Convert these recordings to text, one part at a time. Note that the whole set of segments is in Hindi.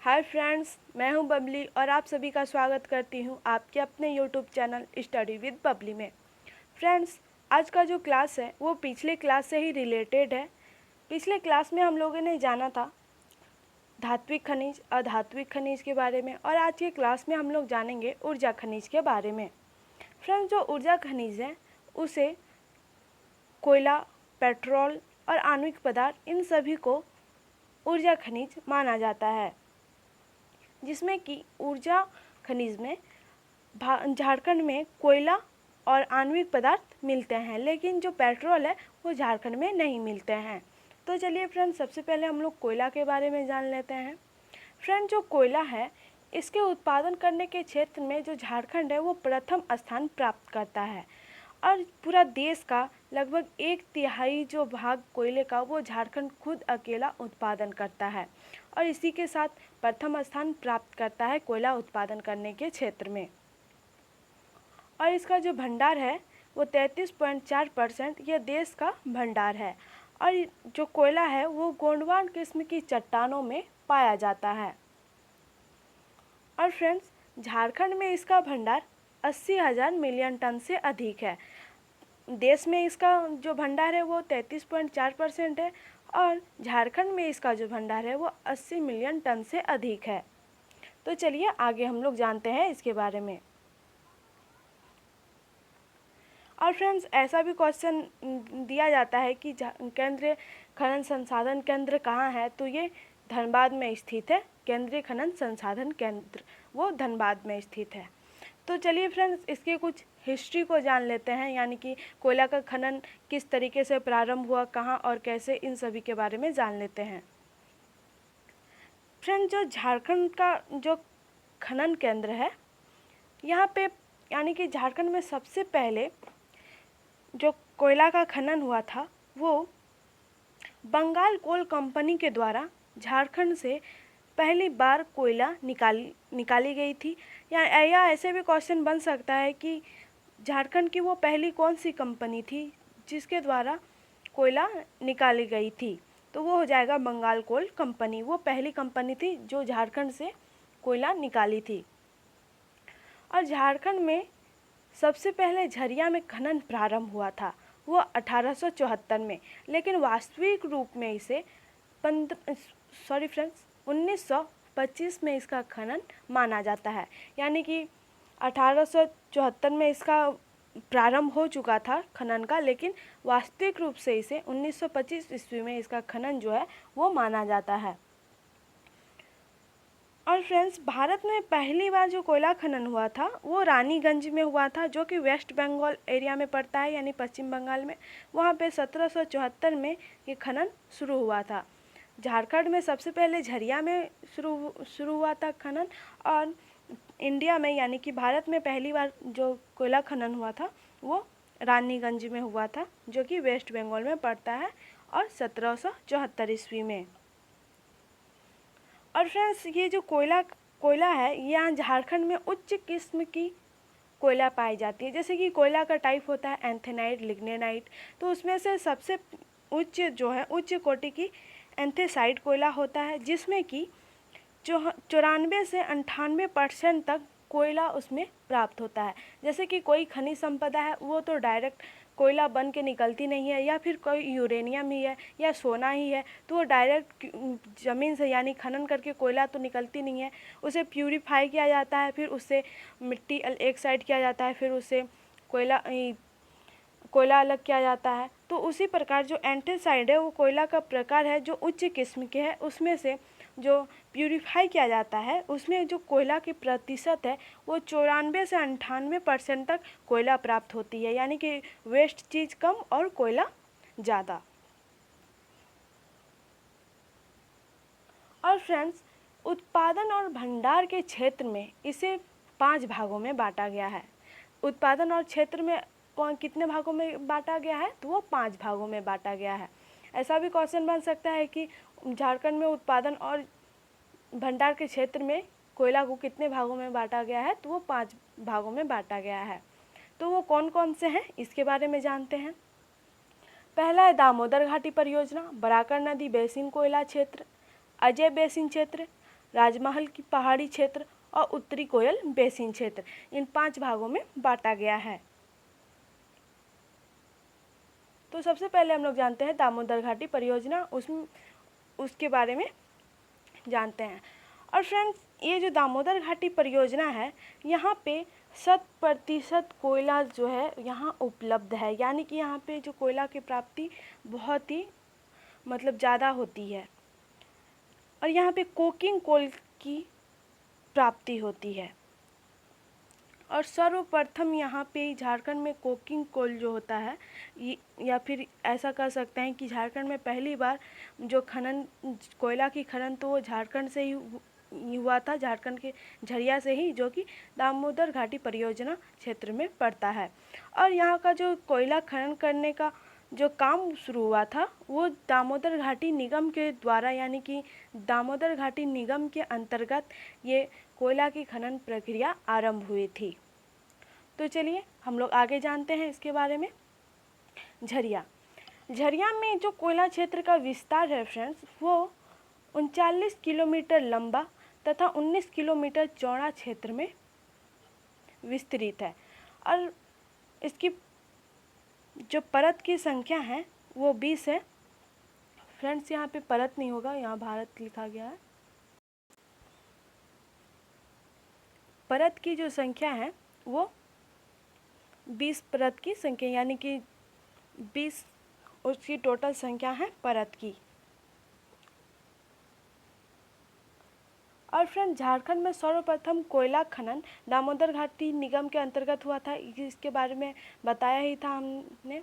हाय फ्रेंड्स, मैं हूं बबली और आप सभी का स्वागत करती हूं आपके अपने YouTube channel study with Babli में। फ्रेंड्स, आज का जो क्लास है वो पिछले क्लास से ही रिलेटेड है। पिछले क्लास में हम लोगों ने जाना था धात्विक खनिज, अधात्विक खनिज के बारे में, और आज के क्लास में हम लोग जानेंगे ऊर्जा खनिज के बारे में। फ्रेंड्स, जो ऊर्जा खनिज है उसे कोयला, पेट्रोल और आणविक पदार्थ, इन सभी को ऊर्जा खनिज माना जाता है, जिसमें कि ऊर्जा खनिज में झारखंड में कोयला और आणविक पदार्थ मिलते हैं, लेकिन जो पेट्रोल है वो झारखंड में नहीं मिलते हैं। तो चलिए फ्रेंड्स, सबसे पहले हम लोग कोयला के बारे में जान लेते हैं। फ्रेंड, जो कोयला है इसके उत्पादन करने के क्षेत्र में जो झारखंड है वो प्रथम स्थान प्राप्त करता है, और पूरा देश का लगभग 1/3 जो भाग कोयले का वो झारखंड खुद अकेला उत्पादन करता है, और इसी के साथ प्रथम स्थान प्राप्त करता है कोयला उत्पादन करने के क्षेत्र में। और इसका जो भंडार है वो 33.4% यह देश का भंडार है, और जो कोयला है वो गोंडवान किस्म की चट्टानों में पाया जाता है। और फ्रेंड्स, झारखंड में इसका भंडार 80,000 मिलियन टन से अधिक है। देश में इसका जो भंडार है वो 33.4% है, और झारखंड में इसका जो भंडार है वो 80 मिलियन टन से अधिक है। तो चलिए आगे हम लोग जानते हैं इसके बारे में। और फ्रेंड्स, ऐसा भी क्वेश्चन दिया जाता है कि केंद्रीय खनन संसाधन केंद्र कहाँ है, तो ये धनबाद में स्थित है। केंद्रीय खनन संसाधन केंद्र वो धनबाद में स्थित है। तो चलिए फ्रेंड्स, इसके कुछ हिस्ट्री को जान लेते हैं, यानी कि कोयला का खनन किस तरीके से प्रारंभ हुआ, कहाँ और कैसे, इन सभी के बारे में जान लेते हैं। फ्रेंड, जो झारखंड का जो खनन केंद्र है यहाँ पे, यानी कि झारखंड में सबसे पहले जो कोयला का खनन हुआ था वो बंगाल कोल कंपनी के द्वारा झारखंड से पहली बार कोयला निकाली गई थी। या ऐसे भी क्वेश्चन बन सकता है कि झारखंड की वो पहली कौन सी कंपनी थी जिसके द्वारा कोयला निकाली गई थी, तो वो हो जाएगा बंगाल कोल कंपनी। वो पहली कंपनी थी जो झारखंड से कोयला निकाली थी। और झारखंड में सबसे पहले झरिया में खनन प्रारंभ हुआ था वो 1874 में, लेकिन वास्तविक रूप में इसे 1925 में इसका खनन माना जाता है। यानी कि 1874 में इसका प्रारंभ हो चुका था खनन का, लेकिन वास्तविक रूप से इसे 1925 ईस्वी में इसका खनन जो है वो माना जाता है। और फ्रेंड्स, भारत में पहली बार जो कोयला खनन हुआ था वो रानीगंज में हुआ था, जो कि वेस्ट बंगाल एरिया में पड़ता है, यानी पश्चिम बंगाल में। वहाँ पे 1774 में ये खनन शुरू हुआ था। झारखंड में सबसे पहले झरिया में शुरू हुआ था खनन, और इंडिया में यानी कि भारत में पहली बार जो कोयला खनन हुआ था वो रानीगंज में हुआ था, जो कि वेस्ट बंगाल में पड़ता है, और 1774 ईस्वी में। और फ्रेंड्स, ये जो कोयला है यहाँ झारखंड में उच्च किस्म की कोयला पाई जाती है। जैसे कि कोयला का टाइप होता है एंथेनाइट, लिग्नेनाइट, तो उसमें से सबसे उच्च जो है उच्च कोटि की एंथेसाइट कोयला होता है, जिसमें कि 94 से 98% तक कोयला उसमें प्राप्त होता है। जैसे कि कोई खनिज संपदा है वो तो डायरेक्ट कोयला बन के निकलती नहीं है, या फिर कोई यूरेनियम ही है या सोना ही है तो वो डायरेक्ट ज़मीन से यानी खनन करके कोयला तो निकलती नहीं है। उसे प्यूरिफाई किया जाता है, फिर उससे मिट्टी एक साइड किया जाता है, फिर उससे कोयला अलग किया जाता है। तो उसी प्रकार जो एंथेसाइट है वो कोयला का प्रकार है जो उच्च किस्म के है। उसमें से जो प्यूरिफाई किया जाता है उसमें जो कोयला की प्रतिशत है वो 94 से 98% तक कोयला प्राप्त होती है, यानी कि वेस्ट चीज़ कम और कोयला ज़्यादा। और फ्रेंड्स, उत्पादन और भंडार के क्षेत्र में इसे 5 भागों में बांटा गया है। उत्पादन और क्षेत्र में कितने भागों में बांटा गया है, तो वो 5 भागों में बांटा गया है। ऐसा भी क्वेश्चन बन सकता है कि झारखंड में उत्पादन और भंडार के क्षेत्र में कोयला को कितने भागों में बांटा गया है, तो वो 5 भागों में बांटा गया है। तो वो कौन कौन से हैं इसके बारे में जानते हैं। पहला है दामोदर घाटी परियोजना, बराकर नदी बेसिन कोयला क्षेत्र, अजय बेसिन क्षेत्र, राजमहल की पहाड़ी क्षेत्र और उत्तरी कोयल बेसिन क्षेत्र, इन 5 भागों में बांटा गया है। तो सबसे पहले हम लोग जानते हैं दामोदर घाटी परियोजना, उसके बारे में जानते हैं। और फ्रेंड्स, ये जो दामोदर घाटी परियोजना है, यहाँ पे 100% कोयला जो है यहाँ उपलब्ध है, यानी कि यहाँ पे जो कोयला की प्राप्ति बहुत ही मतलब ज़्यादा होती है और यहाँ पे कोकिंग कोल की प्राप्ति होती है। और सर्वप्रथम यहाँ पे झारखंड में कोकिंग कोल जो होता है, या फिर ऐसा कह सकते हैं कि झारखंड में पहली बार जो खनन, कोयला की खनन तो वो झारखंड से ही हुआ था, झारखंड के झरिया से ही, जो कि दामोदर घाटी परियोजना क्षेत्र में पड़ता है। और यहाँ का जो कोयला खनन करने का जो काम शुरू हुआ था वो दामोदर घाटी निगम के द्वारा, यानी कि दामोदर घाटी निगम के अंतर्गत ये कोयला की खनन प्रक्रिया आरंभ हुई थी। तो चलिए हम लोग आगे जानते हैं इसके बारे में। झरिया में जो कोयला क्षेत्र का विस्तार है फ्रेंड्स, वो 39 किलोमीटर लंबा तथा 19 किलोमीटर चौड़ा क्षेत्र में विस्तृत है। और इसकी जो परत की संख्या है वो 20 है। फ्रेंड्स, यहाँ पे परत नहीं होगा, यहाँ भारत लिखा गया है। परत की जो संख्या है वो 20 परत की संख्या, यानी कि 20 उसकी टोटल संख्या है परत की। और फ्रेंड, झारखंड में सर्वप्रथम कोयला खनन दामोदर घाटी निगम के अंतर्गत हुआ था, इसके बारे में बताया ही था हमने।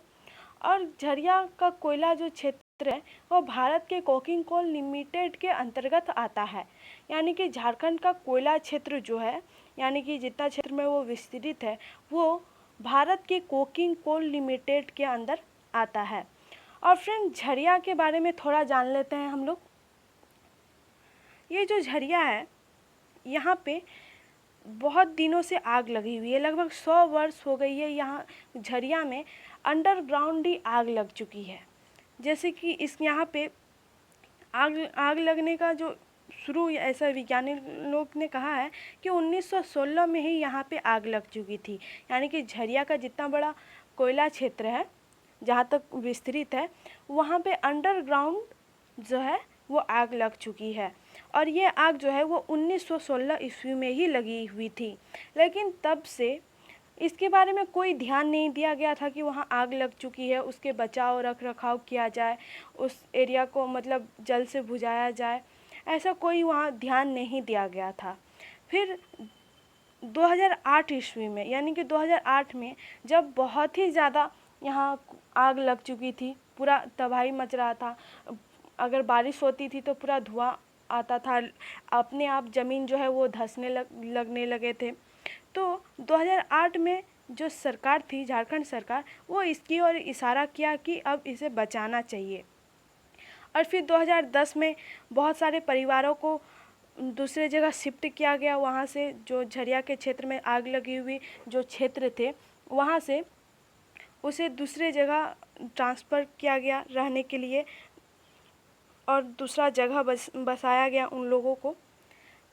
और झरिया का कोयला जो क्षेत्र है वो भारत के कोकिंग कोल लिमिटेड के अंतर्गत आता है, यानी कि झारखंड का कोयला क्षेत्र जो है, यानी कि जितना क्षेत्र में वो विस्तृत है, वो भारत के कोकिंग कोल लिमिटेड के अंदर आता है। और फ्रेंड, झरिया के बारे में थोड़ा जान लेते हैं हम लोग। ये जो झरिया है, यहाँ पे बहुत दिनों से आग लगी हुई है, लगभग 100 वर्ष हो गई है। यहाँ झरिया में अंडरग्राउंड ही आग लग चुकी है। जैसे कि यहाँ पे आग लगने का जो शुरू, ऐसा वैज्ञानिक लोग ने कहा है कि 1916 में ही यहाँ पे आग लग चुकी थी। यानी कि झरिया का जितना बड़ा कोयला क्षेत्र है, जहाँ तक विस्तृत है, वहाँ पे अंडरग्राउंड जो है वो आग लग चुकी है। और ये आग जो है वो 1916 ईस्वी में ही लगी हुई थी, लेकिन तब से इसके बारे में कोई ध्यान नहीं दिया गया था कि वहाँ आग लग चुकी है, उसके बचाव रख रखाव किया जाए, उस एरिया को मतलब जल से बुझाया जाए, ऐसा कोई वहाँ ध्यान नहीं दिया गया था। फिर 2008 ईस्वी में, यानी कि 2008 में, जब बहुत ही ज़्यादा यहाँ आग लग चुकी थी, पूरा तबाही मच रहा था, अगर बारिश होती थी तो पूरा धुआं आता था, अपने आप ज़मीन जो है वो धंसने लगने लगे थे। तो 2008 में जो सरकार थी, झारखंड सरकार, वो इसकी ओर इशारा किया कि अब इसे बचाना चाहिए। और फिर 2010 में बहुत सारे परिवारों को दूसरे जगह शिफ्ट किया गया, वहाँ से जो झरिया के क्षेत्र में आग लगी हुई जो क्षेत्र थे, वहाँ से उसे दूसरे जगह ट्रांसफ़र किया गया रहने के लिए, और दूसरा जगह बसाया गया उन लोगों को।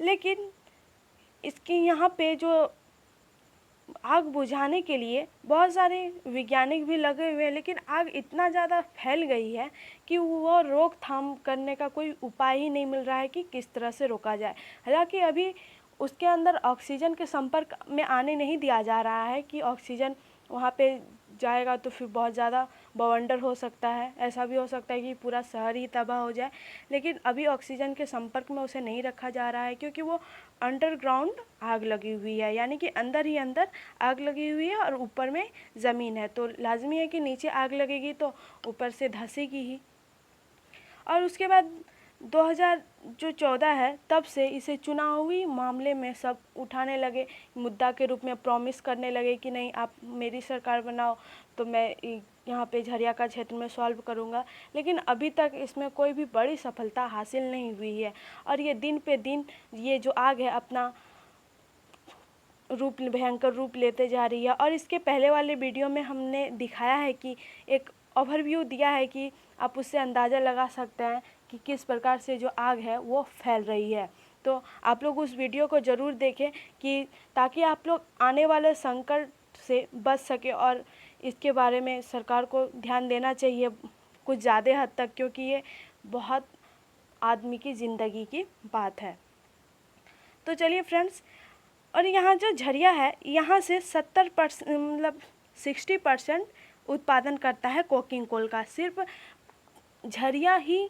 लेकिन इसके यहाँ पे जो आग बुझाने के लिए बहुत सारे वैज्ञानिक भी लगे हुए हैं, लेकिन आग इतना ज़्यादा फैल गई है कि वो रोकथाम करने का कोई उपाय ही नहीं मिल रहा है कि किस तरह से रोका जाए। हालांकि अभी उसके अंदर ऑक्सीजन के संपर्क में आने नहीं दिया जा रहा है कि ऑक्सीजन वहाँ पे जाएगा तो फिर बहुत ज़्यादा बवंडर हो सकता है, ऐसा भी हो सकता है कि पूरा शहर ही तबाह हो जाए। लेकिन अभी ऑक्सीजन के संपर्क में उसे नहीं रखा जा रहा है, क्योंकि वो अंडरग्राउंड आग लगी हुई है, यानी कि अंदर ही अंदर आग लगी हुई है और ऊपर में ज़मीन है, तो लाजमी है कि नीचे आग लगेगी तो ऊपर से धंसेगी ही। और उसके बाद 2014 है, तब से इसे चुनावी मामले में सब उठाने लगे, मुद्दा के रूप में प्रॉमिस करने लगे कि नहीं, आप मेरी सरकार बनाओ तो मैं यहाँ पे झरिया का क्षेत्र में सॉल्व करूँगा। लेकिन अभी तक इसमें कोई भी बड़ी सफलता हासिल नहीं हुई है, और ये दिन पे दिन ये जो आग है अपना भयंकर रूप लेते जा रही है। और इसके पहले वाले वीडियो में हमने दिखाया है कि एक ओवरव्यू दिया है कि आप उससे अंदाज़ा लगा सकते हैं कि किस प्रकार से जो आग है वो फैल रही है। तो आप लोग उस वीडियो को ज़रूर देखें कि ताकि आप लोग आने वाले संकट से बच सके। और इसके बारे में सरकार को ध्यान देना चाहिए कुछ ज़्यादा हद तक, क्योंकि ये बहुत आदमी की ज़िंदगी की बात है। तो चलिए फ्रेंड्स, और यहाँ जो झरिया है यहाँ से 70% मतलब 60% उत्पादन करता है कोकिंग कोल का। सिर्फ झरिया ही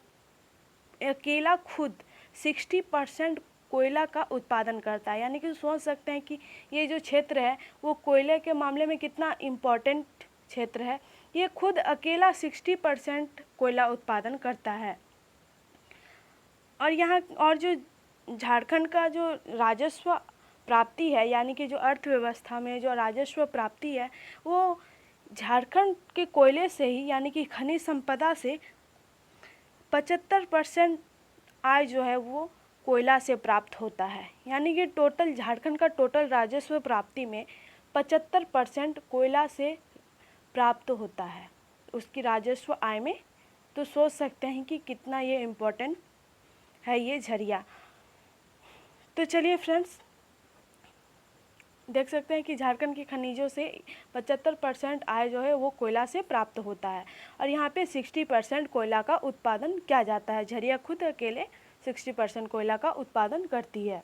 अकेला खुद 60% कोयला का उत्पादन करता है। यानी कि सोच सकते हैं कि ये जो क्षेत्र है वो कोयले के मामले में कितना इम्पोर्टेंट क्षेत्र है। ये खुद अकेला 60% कोयला उत्पादन करता है। और यहाँ और जो झारखंड का जो राजस्व प्राप्ति है, यानी कि जो अर्थव्यवस्था में जो राजस्व प्राप्ति है वो झारखंड के कोयले से ही, यानी कि खनिज संपदा से 75% आय जो है वो कोयला से प्राप्त होता है। यानी कि टोटल झारखंड का टोटल राजस्व प्राप्ति में 75% कोयला से प्राप्त होता है उसकी राजस्व आय में। तो सोच सकते हैं कि कितना ये इम्पोर्टेंट है ये झरिया। तो चलिए फ्रेंड्स, देख सकते हैं कि झारखंड की खनिजों से 75% आय जो है वो कोयला से प्राप्त होता है। और यहाँ पे 60% कोयला का उत्पादन किया जाता है। झरिया खुद अकेले 60% कोयला का उत्पादन करती है।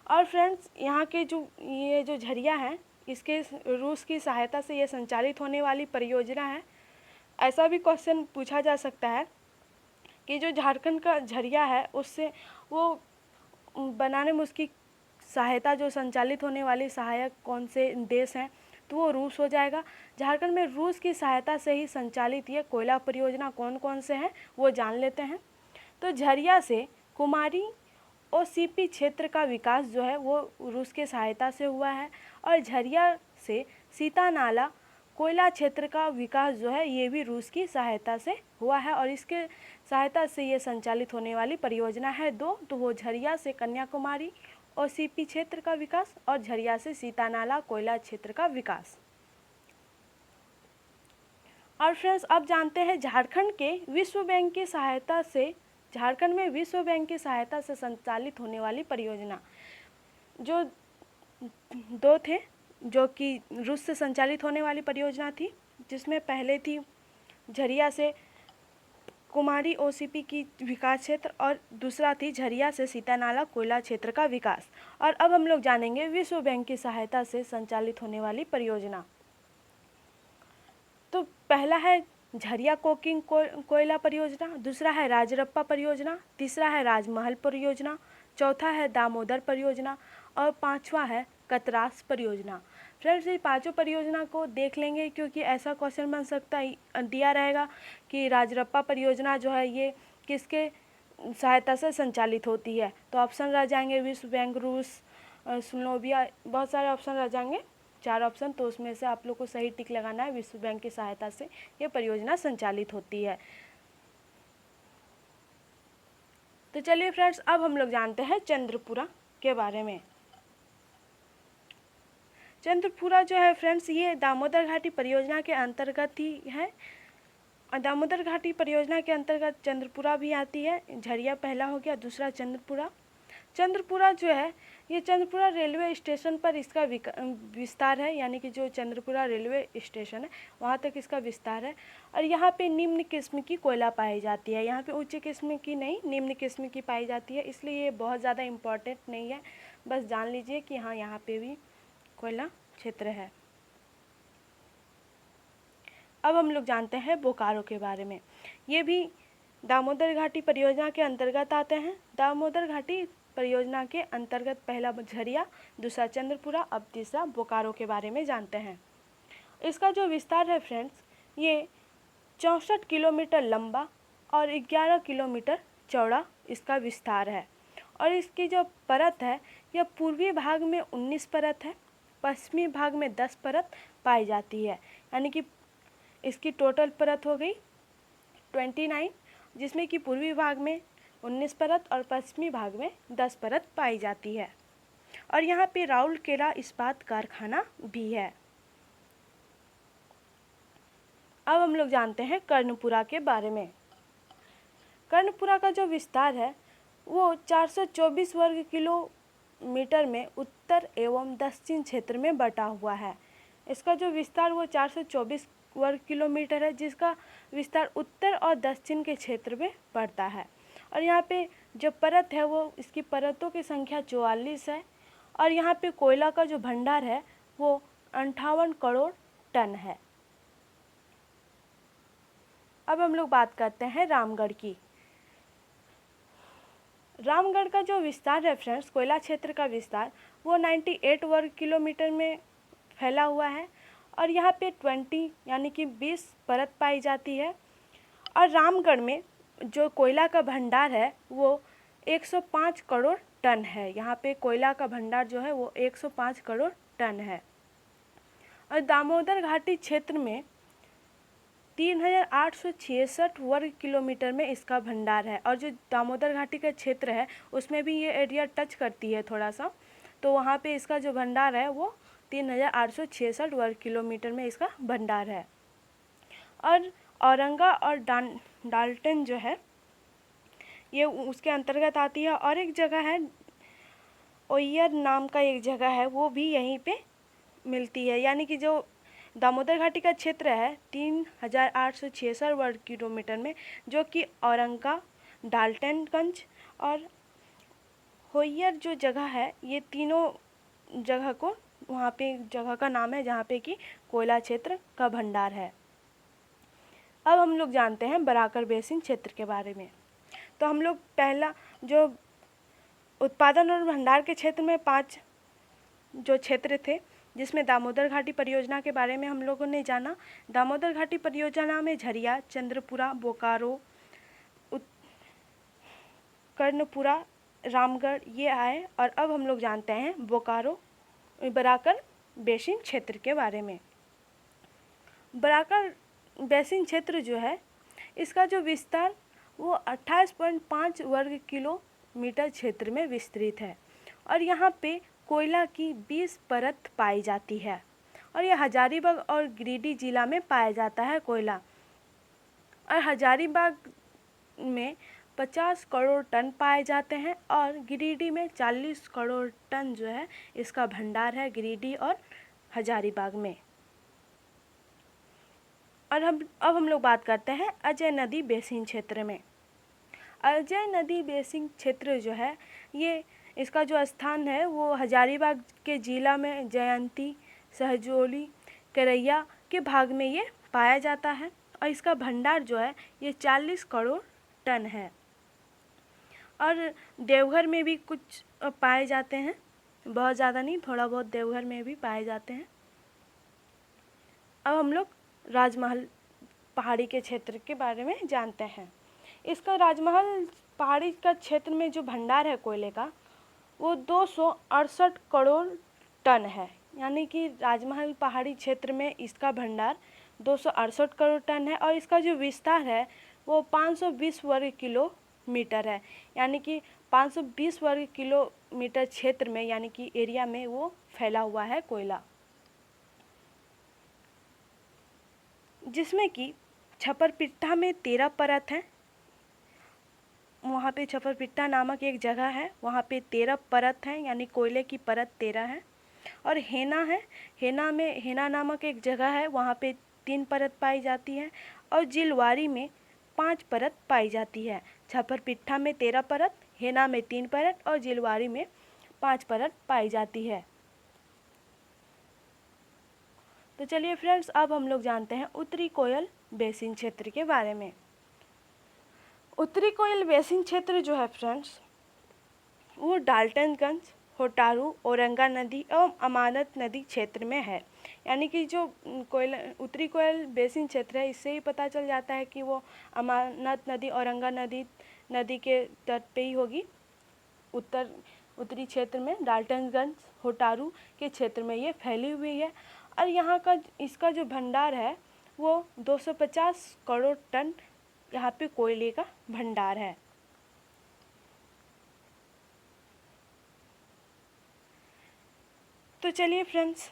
और फ्रेंड्स, यहाँ के जो ये जो झरिया है इसके रूस की सहायता से ये संचालित होने वाली परियोजना है। ऐसा भी क्वेश्चन पूछा जा सकता है कि जो झारखंड का झरिया है उससे वो बनाने में उसकी सहायता जो संचालित होने वाली सहायक कौन से देश हैं, तो वो रूस हो जाएगा। झारखंड में रूस की सहायता से ही संचालित ये कोयला परियोजना कौन कौन से हैं वो जान लेते हैं। तो झरिया से कुमारी ओसीपी क्षेत्र का विकास जो है वो रूस के सहायता से हुआ है। और झरिया से सीता नाला कोयला क्षेत्र का विकास जो है ये भी रूस की सहायता से हुआ है। और इसके सहायता से ये संचालित होने वाली परियोजना है दो, तो वो झरिया से कन्याकुमारी ओसीपी क्षेत्र का विकास और झरिया से सीता नाला कोयला क्षेत्र का विकास। और फ्रेंड्स, अब जानते हैं झारखंड के विश्व बैंक की सहायता से, झारखंड में विश्व बैंक की सहायता से संचालित होने वाली परियोजना जो दो थे, जो कि रूस से संचालित होने वाली परियोजना थी, जिसमें पहले थी झरिया से कुमारी ओसीपी की विकास क्षेत्र और दूसरा थी झरिया से सीता नाला कोयला क्षेत्र का विकास। और अब हम लोग जानेंगे विश्व बैंक की सहायता से संचालित होने वाली परियोजना। तो पहला है झरिया कोकिंग कोयला परियोजना, दूसरा है राजरप्पा परियोजना, तीसरा है राजमहल परियोजना, चौथा है दामोदर परियोजना और पांचवा है कतरास परियोजना। फ्रेंड्स, ये पांचों परियोजना को देख लेंगे क्योंकि ऐसा क्वेश्चन बन सकता है, दिया रहेगा कि राजरप्पा परियोजना जो है ये किसके सहायता से संचालित होती है। तो ऑप्शन रह जाएंगे विश्व बैंक, रूस, स्लोविया, बहुत सारे ऑप्शन रह जाएंगे, 4 ऑप्शन। तो उसमें से आप लोग को सही टिक लगाना है, विश्व बैंक की सहायता से ये परियोजना संचालित होती है। तो चलिए फ्रेंड्स, अब हम लोग जानते हैं चंद्रपुरा के बारे में। चंद्रपुरा जो है फ्रेंड्स ये दामोदर घाटी परियोजना के अंतर्गत ही है। और दामोदर घाटी परियोजना के अंतर्गत चंद्रपुरा भी आती है। झरिया पहला हो गया, दूसरा चंद्रपुरा। चंद्रपुरा जो है ये चंद्रपुरा रेलवे स्टेशन पर इसका विस्तार है, यानी कि जो चंद्रपुरा रेलवे स्टेशन है वहाँ तक इसका विस्तार है। और यहाँ पे निम्न किस्म की कोयला पाई जाती है, यहाँ पे उच्च किस्म की नहीं, निम्न किस्म की पाई जाती है। इसलिए ये बहुत ज़्यादा इम्पोर्टेंट नहीं है, बस जान लीजिए कि हाँ यहाँ पे भी कोयला क्षेत्र है। अब हम लोग जानते हैं बोकारो के बारे में। ये भी दामोदर घाटी परियोजना के अंतर्गत आते हैं। दामोदर घाटी परियोजना के अंतर्गत पहला झरिया, दूसरा चंद्रपुरा, अब तीसरा बोकारो के बारे में जानते हैं। इसका जो विस्तार है फ्रेंड्स ये 64 किलोमीटर लंबा और 11 किलोमीटर चौड़ा इसका विस्तार है। और इसकी जो परत है यह पूर्वी भाग में 19 परत है, पश्चिमी भाग में 10 परत पाई जाती है। यानी कि इसकी टोटल परत हो गई 29, जिसमें कि पूर्वी भाग में 19 परत और पश्चिमी भाग में 10 परत पाई जाती है। और यहाँ पे राउरकेला इस्पात कारखाना भी है। अब हम लोग जानते हैं कर्णपुरा के बारे में। कर्णपुरा का जो विस्तार है वो 424 वर्ग किलोमीटर में उत्तर एवं दक्षिण क्षेत्र में बटा हुआ है। इसका जो विस्तार वो 424 वर्ग किलोमीटर है, जिसका विस्तार उत्तर और दक्षिण के क्षेत्र में पड़ता है। और यहाँ पे जो परत है वो इसकी परतों की संख्या 44 है। और यहाँ पे कोयला का जो भंडार है वो 58 करोड़ टन है। अब हम लोग बात करते हैं रामगढ़ की। रामगढ़ का जो विस्तार है फ्रेंड्स, कोयला क्षेत्र का विस्तार वो 98 वर्ग किलोमीटर में फैला हुआ है। और यहाँ पे 20 यानी कि 20 परत पाई जाती है। और रामगढ़ में जो कोयला का भंडार है वो 105 करोड़ टन है। यहाँ पे कोयला का भंडार जो है वो 105 करोड़ टन है। और दामोदर घाटी क्षेत्र में 3866 वर्ग किलोमीटर में इसका भंडार है। और जो दामोदर घाटी का क्षेत्र है उसमें भी ये एरिया टच करती है थोड़ा सा, तो वहाँ पे इसका जो भंडार है वो 3866 वर्ग किलोमीटर में इसका भंडार है। और औरंगा और डाल्टन जो है ये उसके अंतर्गत आती है। और एक जगह है ओयर नाम का एक जगह है, वो भी यहीं पे मिलती है। यानी कि जो दामोदर घाटी का क्षेत्र है 3866 वर्ग किलोमीटर में, जो कि औरंगा, डाल्टनगंज और होयर जो जगह है, ये तीनों जगह को वहाँ पे जगह का नाम है जहाँ पे कि कोयला क्षेत्र का भंडार है। अब हम लोग जानते हैं बराकर बेसिन क्षेत्र के बारे में। तो हम लोग पहला जो उत्पादन और भंडार के क्षेत्र में 5 जो क्षेत्र थे, जिसमें दामोदर घाटी परियोजना के बारे में हम लोगों ने जाना। दामोदर घाटी परियोजना में झरिया, चंद्रपुरा, बोकारो, कर्णपुरा, रामगढ़ ये आए। और अब हम लोग जानते हैं बोकारो बराकर बेसिन क्षेत्र के बारे में। बराकर बेसिन क्षेत्र जो है इसका जो विस्तार वो 28.5 वर्ग किलोमीटर क्षेत्र में विस्तृत है। और यहाँ पे कोयला की 20 परत पाई जाती है। और यह हजारीबाग और गिरिडीह जिला में पाया जाता है कोयला। और हजारीबाग में 50 करोड़ टन पाए जाते हैं और गिरिडीह में 40 करोड़ टन जो है इसका भंडार है, गिरिडीह और हजारीबाग में। और अब हम लोग बात करते हैं अजय नदी बेसिन क्षेत्र में। अजय नदी बेसिन क्षेत्र जो है ये इसका जो स्थान है वो हजारीबाग के जिला में जयंती, सहजोली, करैया के भाग में ये पाया जाता है। और इसका भंडार जो है ये 40 करोड़ टन है। और देवघर में भी कुछ पाए जाते हैं, बहुत ज़्यादा नहीं, थोड़ा बहुत देवघर में भी पाए जाते हैं। अब हम लोग राजमहल पहाड़ी के क्षेत्र के बारे में जानते हैं। इसका राजमहल पहाड़ी का क्षेत्र में जो भंडार है कोयले का वो 268 करोड़ टन है। यानी कि राजमहल पहाड़ी क्षेत्र में इसका भंडार 268 करोड़ टन है। और इसका जो विस्तार है वो 520 वर्ग किलोमीटर है। यानी कि 520 वर्ग किलोमीटर क्षेत्र में यानी कि एरिया में वो फैला हुआ है कोयला, जिसमें कि छपरपिट्टा में 13 परत हैं। वहाँ पे छपरपिट्टा नामक एक जगह है, वहाँ पे 13 परत हैं, यानी कोयले की परत 13 है। और हेना है, हेना नामक एक जगह है, वहाँ पे 3 परत पाई जाती है। और जिलवारी में 5 परत पाई जाती है। छपरपिट्टा में 13 परत, हेना में 3 परत और जिलवारी में 5 परत पाई जाती है। तो चलिए फ्रेंड्स, अब हम लोग जानते हैं उत्तरी कोयल बेसिन क्षेत्र के बारे में। उत्तरी कोयल बेसिन क्षेत्र जो है फ्रेंड्स वो डाल्टनगंज, होटारू, औरंगा नदी एवं अमानत नदी क्षेत्र में है। यानी कि जो उत्तरी कोयल बेसिन क्षेत्र है इससे ही पता चल जाता है कि वो अमानत नदी, औरंगा नदी के तट पे ही होगी। उत्तरी क्षेत्र में डाल्टनगंज, होटारू के क्षेत्र में ये फैली हुई है। और यहाँ का इसका जो भंडार है वो 250 करोड़ टन यहाँ पे कोयले का भंडार है। तो चलिए फ्रेंड्स,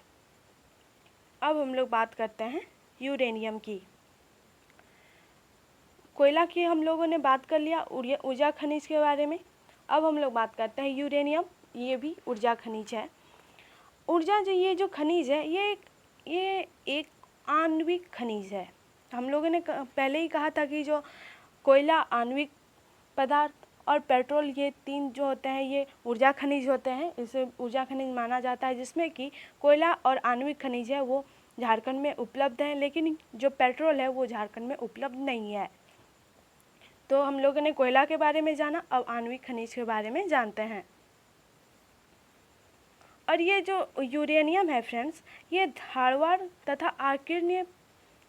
अब हम लोग बात करते हैं यूरेनियम की। कोयला की हम लोगों ने बात कर लिया, ऊर्जा खनिज के बारे में। अब हम लोग बात करते हैं यूरेनियम, ये भी ऊर्जा खनिज है। ऊर्जा ये जो खनिज है ये एक आणविक खनिज है। हम लोगों ने पहले ही कहा था कि जो कोयला, आणविक पदार्थ और पेट्रोल, ये तीन जो होते हैं ये ऊर्जा खनिज होते हैं। इसे ऊर्जा खनिज माना जाता है, जिसमें कि कोयला और आणविक खनिज है वो झारखंड में उपलब्ध हैं, लेकिन जो पेट्रोल है वो झारखंड में उपलब्ध नहीं है। तो हम लोगों ने कोयला के बारे में जाना, अब आणविक खनिज के बारे में जानते हैं। और ये जो यूरेनियम है फ्रेंड्स, ये धारवाड़ तथा आकीर्णीय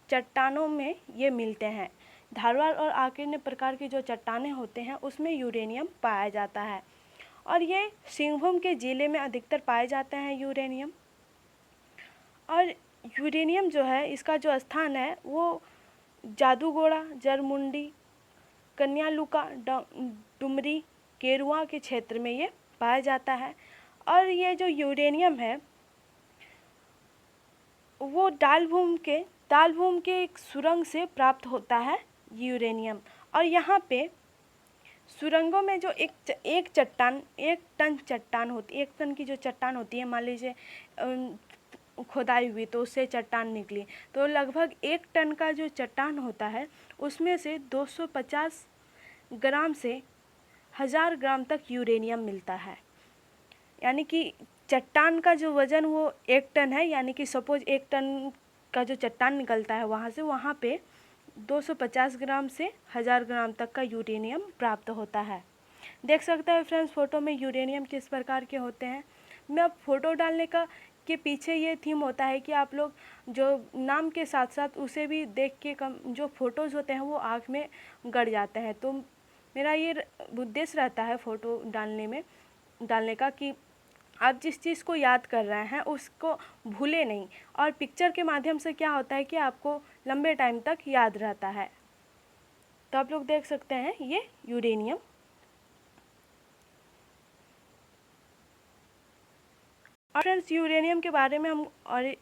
चट्टानों में ये मिलते हैं। धारवाड़ और आकीर्णीय प्रकार की जो चट्टानें होते हैं उसमें यूरेनियम पाया जाता है, और ये सिंहभूम के ज़िले में अधिकतर पाए जाते हैं यूरेनियम। और यूरेनियम जो है, इसका जो स्थान है वो जादूगोड़ा, जरमुंडी, कन्यालुका, डुमरी, केरुआ के क्षेत्र में ये पाया जाता है। और ये जो यूरेनियम है वो दालभूम के एक सुरंग से प्राप्त होता है यूरेनियम। और यहाँ पे सुरंगों में जो एक टन चट्टान होती है, 1 टन की जो चट्टान होती है, मान लीजिए खोदाई हुई तो उससे चट्टान निकली, तो लगभग 1 टन का जो चट्टान होता है उसमें से 250 ग्राम से 1000 ग्राम तक यूरेनियम मिलता है। यानी कि चट्टान का जो वज़न वो 1 टन है, यानी कि सपोज 1 टन का जो चट्टान निकलता है वहाँ पे 250 ग्राम से 1000 ग्राम तक का यूरेनियम प्राप्त होता है। देख सकते हैं फ्रेंड्स फोटो में यूरेनियम किस प्रकार के होते हैं। मैं अब फोटो डालने के पीछे ये थीम होता है कि आप लोग जो नाम के साथ साथ उसे भी देख के जो फ़ोटोज़ होते हैं वो आँख में गड़ जाते हैं। तो मेरा ये उद्देश्य रहता है फ़ोटो डालने का कि आप जिस चीज़ को याद कर रहे हैं उसको भूले नहीं, और पिक्चर के माध्यम से क्या होता है कि आपको लंबे टाइम तक याद रहता है। तो आप लोग देख सकते हैं ये यूरेनियम। और फ्रेंड्स यूरेनियम के बारे में हम और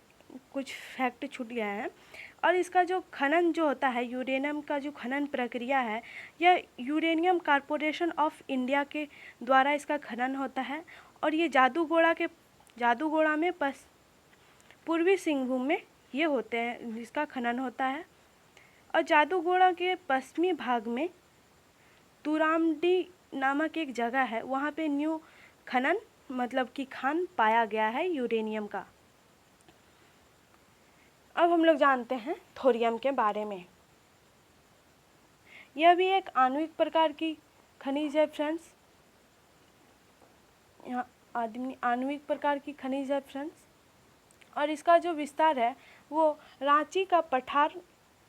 कुछ फैक्ट छूट गए हैं। और इसका जो खनन जो होता है, यूरेनियम का जो खनन प्रक्रिया है, यह यूरेनियम कॉरपोरेशन ऑफ इंडिया के द्वारा इसका खनन होता है। और ये जादूगोड़ा में पूर्वी सिंहभूम में ये होते हैं, जिसका खनन होता है। और जादूगोड़ा के पश्चिमी भाग में तुरामडी नामक एक जगह है, वहाँ पे न्यू खनन मतलब कि खान पाया गया है यूरेनियम का। अब हम लोग जानते हैं थोरियम के बारे में। यह भी एक आणविक प्रकार की खनिज है फ्रेंड्स। यहाँ आणविक प्रकार की खनिज है फ्रेंड्स। और इसका जो विस्तार है वो रांची का पठार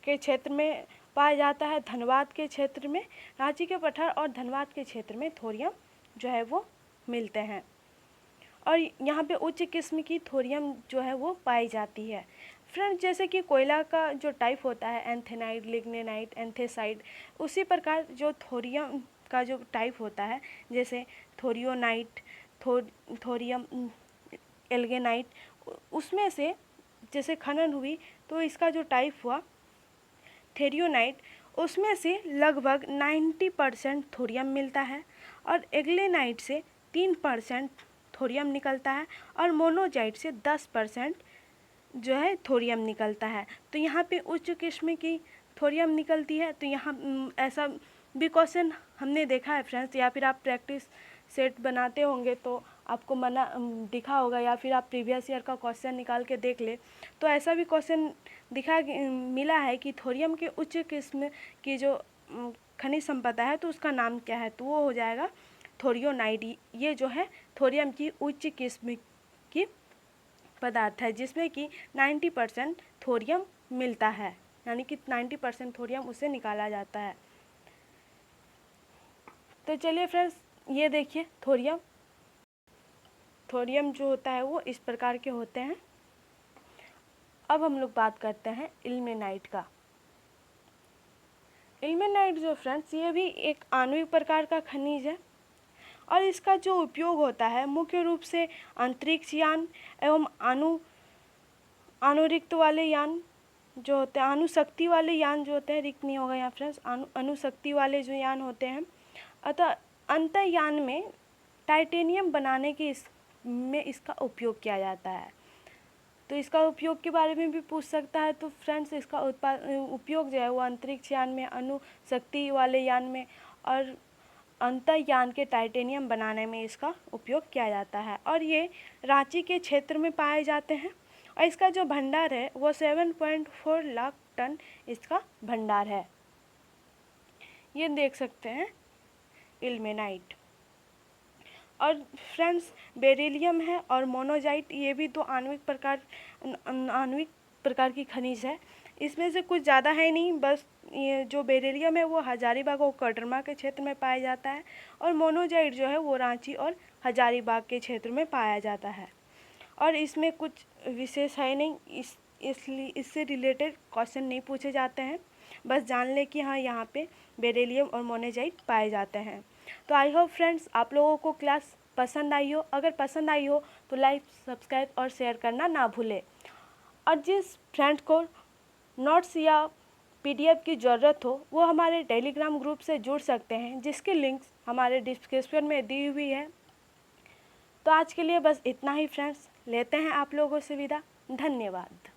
के क्षेत्र में पाया जाता है। धनबाद के क्षेत्र में, रांची के पठार और धनबाद के क्षेत्र में थोरियम जो है वो मिलते हैं। और यहाँ पे उच्च किस्म की थोरियम जो है वो पाई जाती है। फ्रेंड्स, जैसे कि कोयला का जो टाइप होता है एंथेनाइट, लिग्नेनाइट, एंथेसाइट, उसी प्रकार जो थोरियम का जो टाइप होता है, जैसे थोरियोनाइट, थोरियम एल्गेनाइट, उसमें से जैसे खनन हुई तो इसका जो टाइप हुआ थेरियोनाइट, उसमें से लगभग 90% थोरियम मिलता है। और एग्लेनाइट से 3% थोरियम निकलता है, और मोनोजाइट से 10% जो है थोरियम निकलता है। तो यहाँ पे उच्च किस्म की थोरियम निकलती है। तो यहाँ ऐसा भी क्वेश्चन हमने देखा है फ्रेंड्स, या फिर आप प्रैक्टिस सेट बनाते होंगे तो आपको दिखा होगा, या फिर आप प्रीवियस ईयर का क्वेश्चन निकाल के देख ले तो ऐसा भी क्वेश्चन मिला है कि थोरियम के उच्च किस्म की जो खनिज संपदा है तो उसका नाम क्या है, तो वो हो जाएगा थोरियोनाइट। ये जो है थोरियम की उच्च किस्म की पदार्थ है, जिसमें कि 90% थोरियम मिलता है, यानी कि 90% थोरियम उससे निकाला जाता है। तो चलिए फ्रेंड्स, ये देखिए थोरियम जो होता है वो इस प्रकार के होते हैं। अब हम लोग बात करते हैं इल्मेनाइट का। इल्मेनाइट जो फ्रेंड्स, ये भी एक आणविक प्रकार का खनिज है, और इसका जो उपयोग होता है मुख्य रूप से अंतरिक्ष यान एवं अनुरिक्त वाले यान जो होते हैं अणुशक्ति वाले यान जो होते हैं, रिक्त नहीं होगा यहाँ फ्रेंड्स, अणुशक्ति वाले जो यान होते हैं, अतः अंतर्यान में टाइटेनियम बनाने के में इसका उपयोग किया जाता है। तो इसका उपयोग के बारे में भी पूछ सकता है। तो फ्रेंड्स इसका उपयोग जो है वो अंतरिक्ष यान में, अणुशक्ति वाले यान में और अंतर्यान के टाइटेनियम बनाने में इसका उपयोग किया जाता है। और ये रांची के क्षेत्र में पाए जाते हैं और इसका जो भंडार है वो 7.4 लाख टन इसका भंडार है। ये देख सकते हैं इल्मेनाइट। और फ्रेंड्स बेरिलियम है और मोनोजाइट, ये भी दो आणविक प्रकार की खनिज है। इसमें से कुछ ज़्यादा है नहीं, बस ये जो बेरिलियम है वो हजारीबाग और कोडरमा के क्षेत्र में पाया जाता है और मोनोजाइट जो है वो रांची और हजारीबाग के क्षेत्र में पाया जाता है। और इसमें कुछ विशेष है नहीं, इसलिए इससे रिलेटेड क्वेश्चन नहीं पूछे जाते हैं। बस जान ले कि हाँ यहाँ पे बेरिलियम और मोनोजाइट पाए जाते हैं। तो आई होप फ्रेंड्स आप लोगों को क्लास पसंद आई हो। अगर पसंद आई हो तो लाइक, सब्सक्राइब और शेयर करना ना भूलें। और जिस फ्रेंड को नोट्स या PDF की ज़रूरत हो वो हमारे टेलीग्राम ग्रुप से जुड़ सकते हैं, जिसकी लिंक्स हमारे डिस्क्रिप्शन में दी हुई है। तो आज के लिए बस इतना ही फ्रेंड्स, लेते हैं आप लोगों से विदा। धन्यवाद।